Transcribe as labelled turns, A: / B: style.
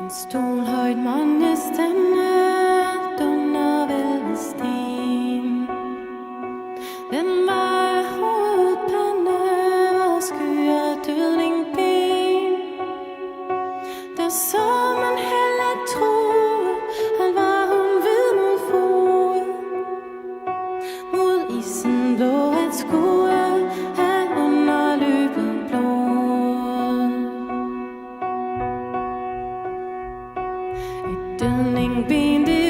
A: En stolhøjt månestemme dunder vel ved stien. Den var hovedpande og skyer dødningben. Der så man heller troede, han var hun ved mod fod. Mod isen lå at skue, han underløbet blod. Et dødningben, det